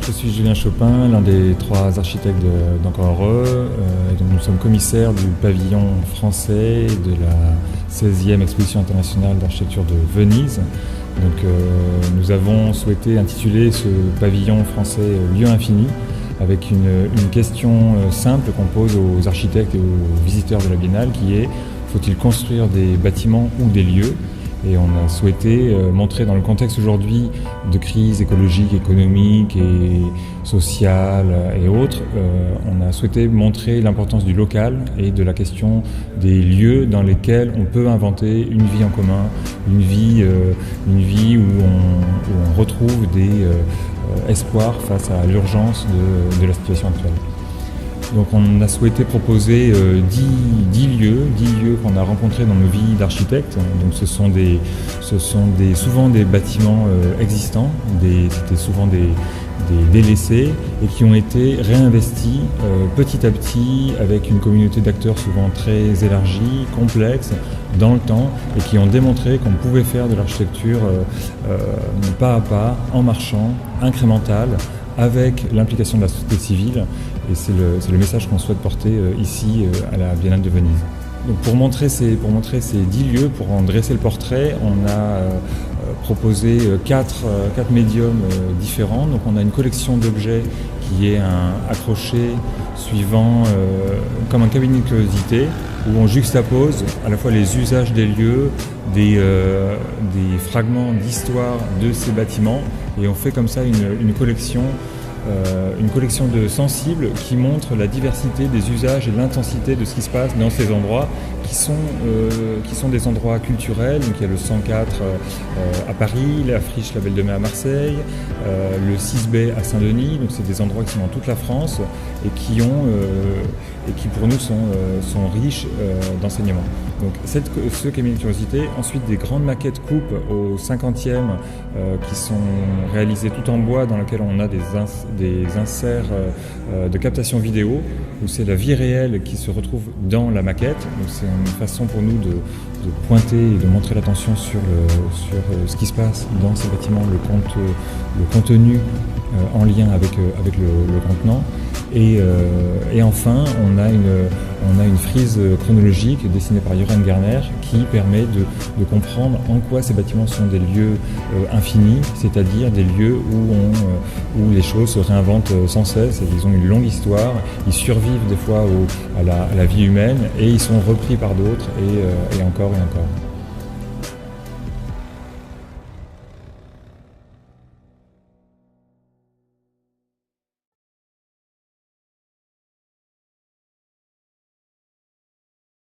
Je suis Julien Chopin, l'un des 3 architectes d'Encore Heureux. Donc nous sommes commissaires du pavillon français de la 16e exposition internationale d'architecture de Venise. Donc, nous avons souhaité intituler ce pavillon français Lieu infini, avec une question simple qu'on pose aux architectes et aux visiteurs de la Biennale, qui est: faut-il construire des bâtiments ou des lieux ? Et on a souhaité montrer, dans le contexte aujourd'hui de crise écologique, économique et sociale et autres, on a souhaité montrer l'importance du local et de la question des lieux dans lesquels on peut inventer une vie en commun, une vie où on retrouve des espoirs face à l'urgence de la situation actuelle. Donc on a souhaité proposer 10 lieux qu'on a rencontrés dans nos vies d'architectes. Donc ce sont souvent des bâtiments existants, c'était souvent des délaissés et qui ont été réinvestis petit à petit avec une communauté d'acteurs souvent très élargie, complexe, dans le temps, et qui ont démontré qu'on pouvait faire de l'architecture pas à pas, en marchant, incrémentale, avec l'implication de la société civile, et c'est le message qu'on souhaite porter ici à la Biennale de Venise. Donc pour montrer ces 10 lieux, pour en dresser le portrait, on a proposé 4 médiums différents. Donc on a une collection d'objets qui est accroché suivant comme un cabinet de curiosité, où on juxtapose à la fois les usages des lieux, des fragments d'histoire de ces bâtiments, et on fait comme ça une collection de sensibles qui montre la diversité des usages et l'intensité de ce qui se passe dans ces endroits qui sont des endroits culturels. Donc il y a le 104 à Paris, la Friche La Belle de Mai à Marseille, le 6B à Saint-Denis. Donc c'est des endroits qui sont dans toute la France et qui pour nous sont riches d'enseignements. Donc ce cabinet de curiosité, ensuite des grandes maquettes coupes au 50e qui sont réalisées tout en bois, dans lesquelles on a des inserts de captation vidéo, où c'est la vie réelle qui se retrouve dans la maquette. Donc c'est une façon pour nous de pointer et de montrer l'attention sur ce qui se passe dans ces bâtiments, le contenu en lien avec le contenant. Et enfin, on a une frise chronologique dessinée par Joran Garner qui permet de comprendre en quoi ces bâtiments sont des lieux infinis, c'est-à-dire des lieux où les choses se réinventent sans cesse, et ils ont une longue histoire, ils survivent des fois à la vie humaine, et ils sont repris par d'autres, et encore et encore.